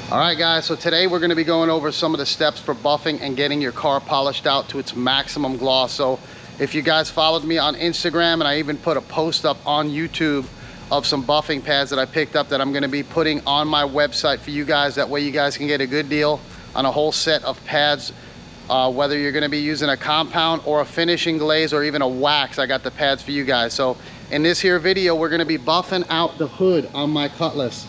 All right guys, so today we're going to be going over some of the steps for buffing and getting your car polished out to its maximum gloss. So if you guys followed me on Instagram, and I even put a post up on YouTube of some buffing pads that I picked up that I'm going to be putting on my website for you guys. That way you guys can get a good deal on a whole set of pads, whether you're going to be using a compound or a finishing glaze or even a wax. I got the pads for you guys. So in this here video, we're going to be buffing out the hood on my Cutlass.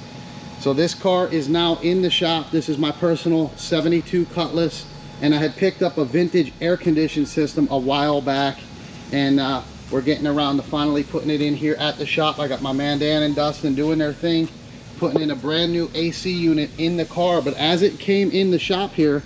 So this car is now in the shop. This is my personal 72 Cutlass, and I had picked up a vintage air conditioning system a while back, and we're getting around to finally putting it in here at the shop. I got my man Dan and Dustin doing their thing, putting in a brand new AC unit in the car. But as it came in the shop here,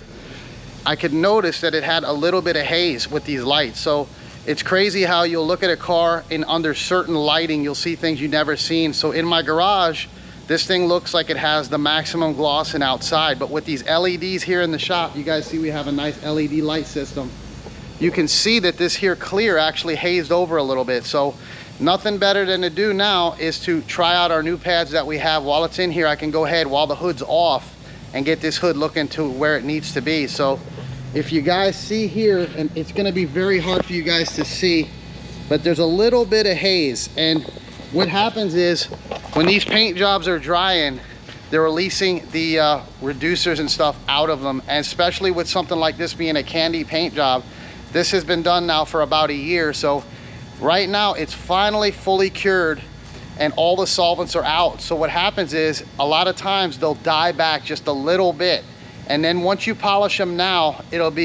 I could notice that it had a little bit of haze with these lights. So it's crazy how you'll look at a car and under certain lighting, you'll see things you've never seen. So in my garage, this thing looks like it has the maximum gloss and outside, but with these LEDs here in the shop, you guys see we have a nice LED light system. You can see that this here clear actually hazed over a little bit. So nothing better than to do now is to try out our new pads that we have. While it's in here, I can go ahead while the hood's off and get this hood looking to where it needs to be. So if you guys see here, and it's going to be very hard for you guys to see, but there's a little bit of haze. And what happens is when these paint jobs are drying, they're releasing the reducers and stuff out of them. And especially with something like this being a candy paint job, this has been done now for about a year. So right now it's finally fully cured and all the solvents are out. So what happens is a lot of times they'll die back just a little bit. And then once you polish them now, it'll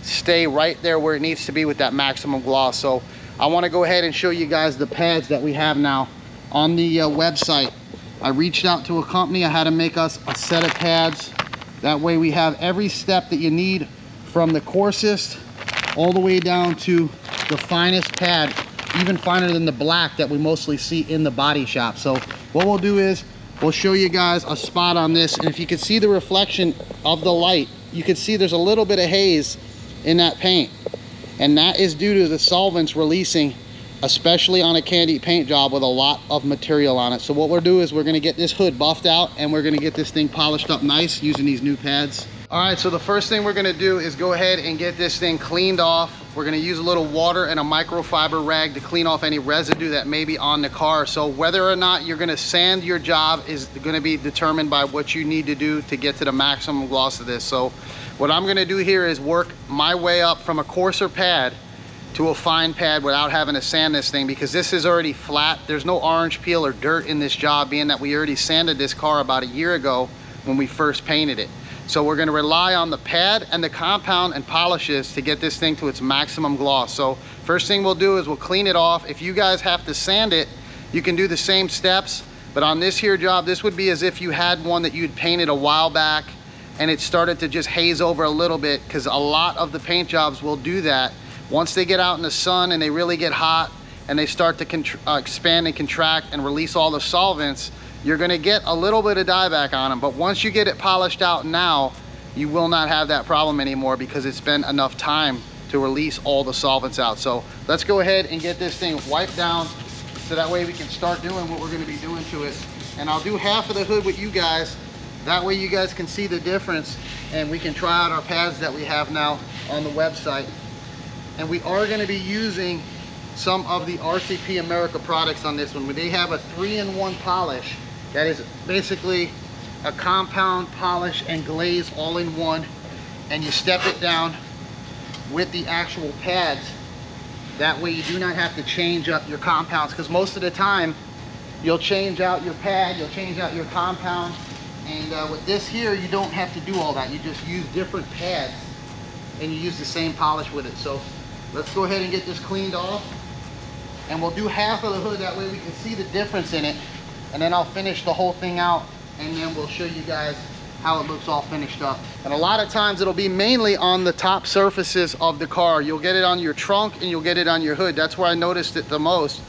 stay right there where it needs to be with that maximum gloss. So I want to go ahead and show you guys the pads that we have now on the website. I reached out to a company. I had to make us a set of pads. That way we have every step that you need, from the coarsest all the way down to the finest pad, even finer than the black that we mostly see in the body shop. So what we'll do is we'll show you guys a spot on this, and if you can see the reflection of the light, you can see there's a little bit of haze in that paint. And that is due to the solvents releasing, especially on a candy paint job with a lot of material on it. So what we'll do is we're gonna get this hood buffed out, and we're gonna get this thing polished up nice using these new pads. All right, so the first thing we're gonna do is go ahead and get this thing cleaned off. We're gonna use a little water and a microfiber rag to clean off any residue that may be on the car. So whether or not you're gonna sand your job is gonna be determined by what you need to do to get to the maximum gloss of this. So what I'm gonna do here is work my way up from a coarser pad to a fine pad without having to sand this thing, because this is already flat. There's no orange peel or dirt in this job, being that we already sanded this car about a year ago when we first painted it. So we're gonna rely on the pad and the compound and polishes to get this thing to its maximum gloss. So first thing we'll do is we'll clean it off. If you guys have to sand it, you can do the same steps, but on this here job, this would be as if you had one that you'd painted a while back and it started to just haze over a little bit, because a lot of the paint jobs will do that. Once they get out in the sun and they really get hot and they start to expand and contract and release all the solvents, you're gonna get a little bit of dieback on them. But once you get it polished out now, you will not have that problem anymore, because it's been enough time to release all the solvents out. So let's go ahead and get this thing wiped down, so that way we can start doing what we're gonna be doing to it. And I'll do half of the hood with you guys. That way you guys can see the difference, and we can try out our pads that we have now on the website. And we are going to be using some of the RCP America products on this one. They have a 3-in-1 polish that is basically a compound, polish, and glaze all in one. And you step it down with the actual pads. That way you do not have to change up your compounds, because most of the time you'll change out your pad, you'll change out your compound. And with this here, you don't have to do all that. You just use different pads and you use the same polish with it. So let's go ahead and get this cleaned off, and we'll do half of the hood. That way we can see the difference in it, and then I'll finish the whole thing out, and then we'll show you guys how it looks all finished up. And a lot of times it'll be mainly on the top surfaces of the car. You'll get it on your trunk and you'll get it on your hood. That's where I noticed it the most,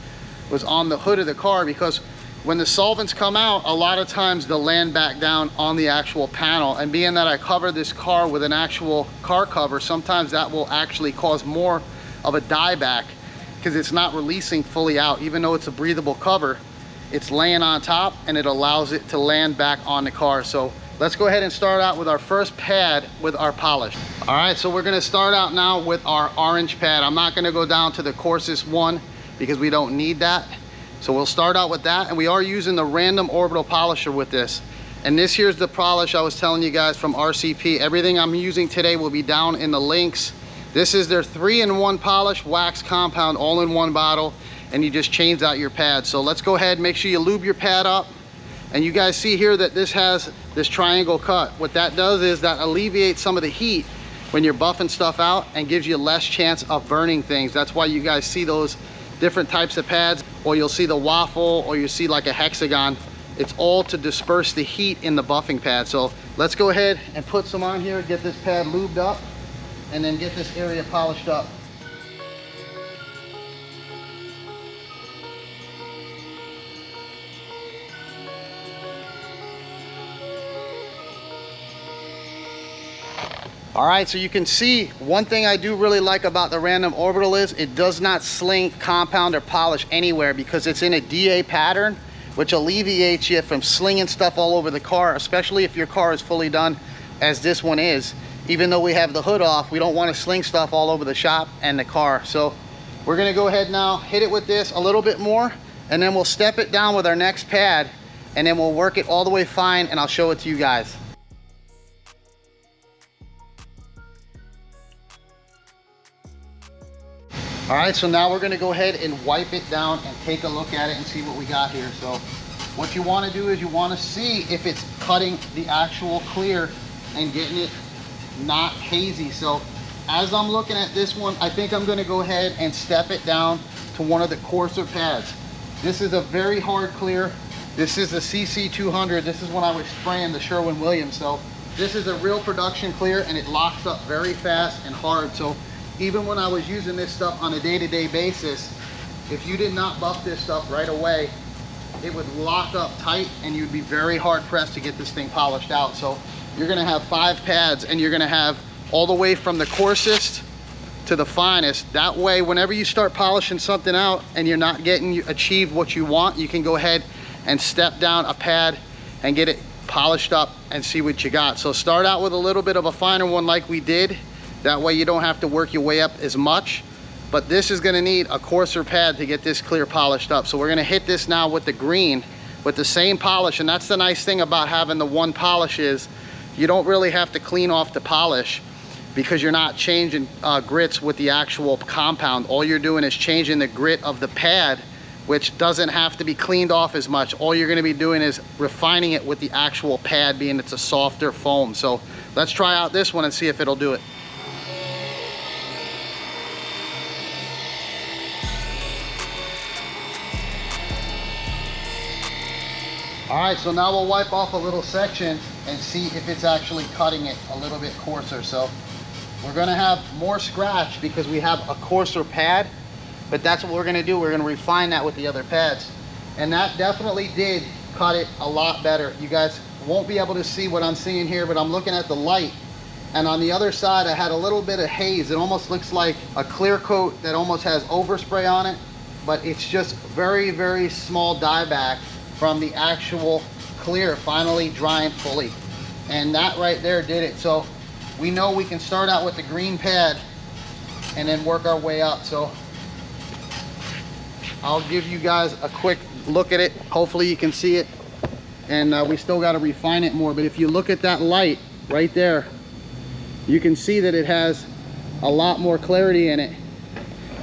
was on the hood of the car, because when the solvents come out, a lot of times they'll land back down on the actual panel. And being that I cover this car with an actual car cover, sometimes that will actually cause more of a dieback, because it's not releasing fully out. Even though it's a breathable cover, it's laying on top and it allows it to land back on the car. So let's go ahead and start out with our first pad with our polish. All right, so we're gonna start out now with our orange pad. I'm not gonna go down to the coarsest one because we don't need that. So we'll start out with that, and we are using the random orbital polisher with this. And this here's the polish I was telling you guys from RCP. Everything I'm using today will be down in the links. This is their 3-in-1 polish, wax compound, all in one bottle, and you just change out your pad. So let's go ahead and make sure you lube your pad up. And you guys see here that this has this triangle cut. What that does is that alleviates some of the heat when you're buffing stuff out and gives you less chance of burning things. That's why you guys see those different types of pads, or you'll see the waffle, or you see like a hexagon. It's all to disperse the heat in the buffing pad. So let's go ahead and put some on here, get this pad lubed up, and then get this area polished up. All right, so you can see one thing I do really like about the random orbital is it does not sling, compound, or polish anywhere because it's in a DA pattern, which alleviates you from slinging stuff all over the car, especially if your car is fully done, as this one is. Even though we have the hood off, we don't want to sling stuff all over the shop and the car. So we're gonna go ahead now, hit it with this a little bit more, and then we'll step it down with our next pad, and then we'll work it all the way fine, and I'll show it to you guys. All right, so now we're gonna go ahead and wipe it down and take a look at it and see what we got here. So what you wanna do is you wanna see if it's cutting the actual clear and getting it not hazy. So as I'm looking at this one, I think I'm gonna go ahead and step it down to one of the coarser pads. This is a very hard clear. This is the CC200. This is when I was spraying the Sherwin-Williams. So this is a real production clear, and it locks up very fast and hard. So even when I was using this stuff on a day-to-day basis, if you did not buff this stuff right away, it would lock up tight and you'd be very hard pressed to get this thing polished out. So you're gonna have 5 pads, and you're gonna have all the way from the coarsest to the finest. That way, whenever you start polishing something out and you're not getting achieved what you want, you can go ahead and step down a pad and get it polished up and see what you got. So start out with a little bit of a finer one like we did. That way you don't have to work your way up as much. But this is gonna need a coarser pad to get this clear polished up. So we're gonna hit this now with the green, with the same polish. And that's the nice thing about having the one polish is you don't really have to clean off the polish because you're not changing grits with the actual compound. All you're doing is changing the grit of the pad, which doesn't have to be cleaned off as much. All you're gonna be doing is refining it with the actual pad, being it's a softer foam. So let's try out this one and see if it'll do it. All right, so now we'll wipe off a little section and see if it's actually cutting it a little bit coarser. So we're gonna have more scratch because we have a coarser pad, but that's what we're gonna do. We're gonna refine that with the other pads. And that definitely did cut it a lot better. You guys won't be able to see what I'm seeing here, but I'm looking at the light. And on the other side, I had a little bit of haze. It almost looks like a clear coat that almost has overspray on it, but it's just very, very small dieback from the actual clear finally drying fully. And that right there did it. So we know we can start out with the green pad and then work our way up. So I'll give you guys a quick look at it. Hopefully you can see it. And we still got to refine it more. But if you look at that light right there, you can see that it has a lot more clarity in it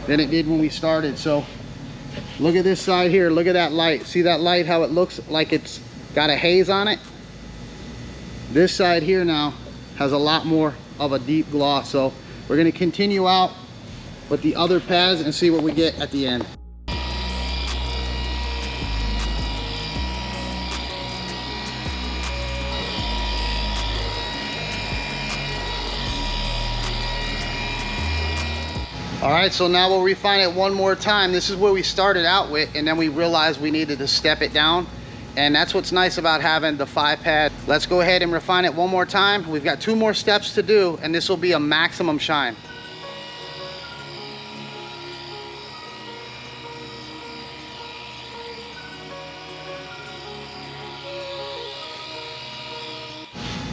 than it did when we started. So look at this side here. Look at that light. See that light, how it looks like it's got a haze on it? This side here now has a lot more of a deep gloss. So we're going to continue out with the other pads and see what we get at the end. All right, so now we'll refine it one more time. This is where we started out with, and then we realized we needed to step it down. And that's what's nice about having the 5 pad. Let's go ahead and refine it one more time. We've got 2 more steps to do, and this will be a maximum shine.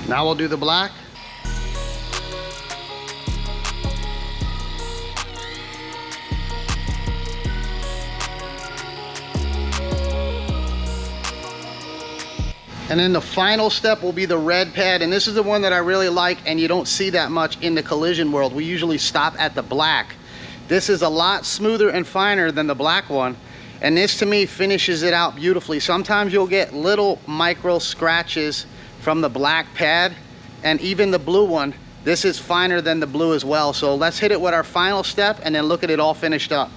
Now we'll do the black. And then the final step will be the red pad, and this is the one that I really like, and you don't see that much in the collision world. We usually stop at the black. This is a lot smoother and finer than the black one, and this to me finishes it out beautifully. Sometimes you'll get little micro scratches from the black pad, and even the blue one, this is finer than the blue as well. So let's hit it with our final step and then look at it all finished up.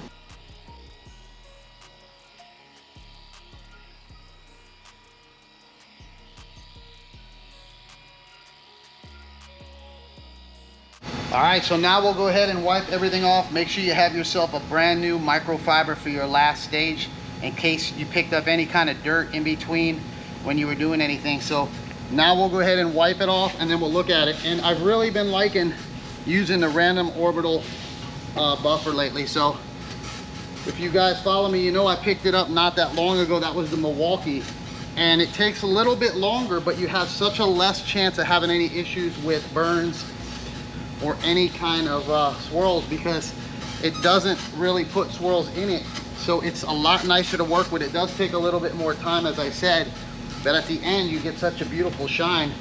All right, so now we'll go ahead and wipe everything off. Make sure you have yourself a brand new microfiber for your last stage in case you picked up any kind of dirt in between when you were doing anything. So now we'll go ahead and wipe it off and then we'll look at it. And I've really been liking using the random orbital buffer lately. So if you guys follow me, you know I picked it up not that long ago. That was the Milwaukee. And it takes a little bit longer, but you have such a less chance of having any issues with burns or any kind of swirls, because it doesn't really put swirls in it. So it's a lot nicer to work with. It does take a little bit more time, as I said, but at the end you get such a beautiful shine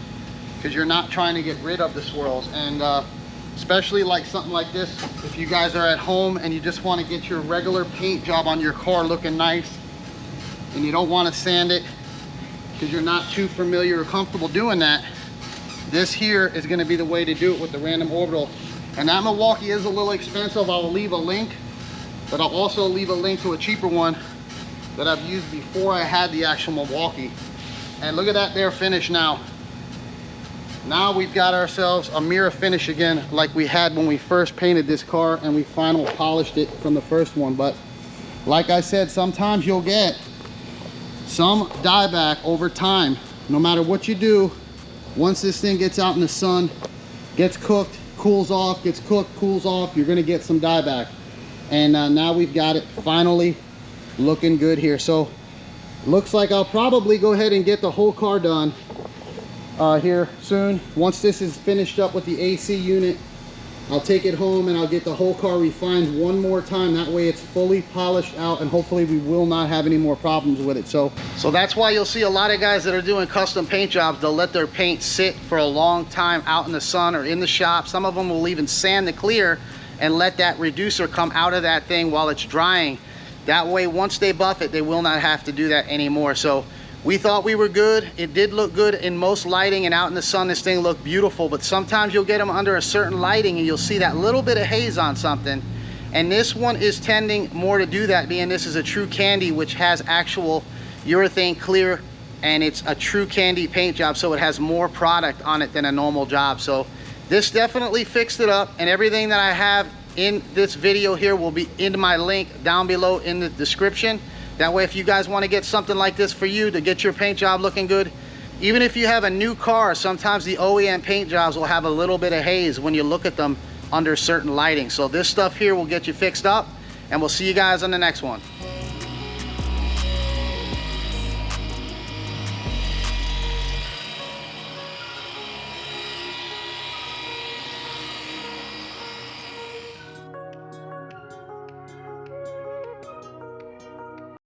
because you're not trying to get rid of the swirls. And especially like something like this, if you guys are at home and you just want to get your regular paint job on your car looking nice and you don't want to sand it because you're not too familiar or comfortable doing that, this here is going to be the way to do it with the random orbital. And that Milwaukee is a little expensive. I'll leave a link, but I'll also leave a link to a cheaper one that I've used before I had the actual Milwaukee. And look at that there finish now. Now we've got ourselves a mirror finish again, like we had when we first painted this car and we final polished it from the first one. But like I said, sometimes you'll get some dieback over time. No matter what you do, once this thing gets out in the sun, gets cooked, cools off, gets cooked, cools off, you're gonna get some dieback. And now we've got it finally looking good here. So looks like I'll probably go ahead and get the whole car done here soon. Once this is finished up with the AC unit, I'll take it home and I'll get the whole car refined one more time. That way it's fully polished out and hopefully we will not have any more problems with it. So that's why you'll see a lot of guys that are doing custom paint jobs, they'll let their paint sit for a long time out in the sun or in the shop. Some of them will even sand the clear and let that reducer come out of that thing while it's drying. That way, once they buff it, they will not have to do that anymore. So we thought we were good. It did look good in most lighting, and out in the sun this thing looked beautiful, but sometimes you'll get them under a certain lighting and you'll see that little bit of haze on something, and this one is tending more to do that, being this is a true candy which has actual urethane clear, and it's a true candy paint job, so it has more product on it than a normal job. So this definitely fixed it up, and everything that I have in this video here will be in my link down below in the description. That way, if you guys want to get something like this for you to get your paint job looking good, even if you have a new car, sometimes the OEM paint jobs will have a little bit of haze when you look at them under certain lighting. So this stuff here will get you fixed up, and we'll see you guys on the next one.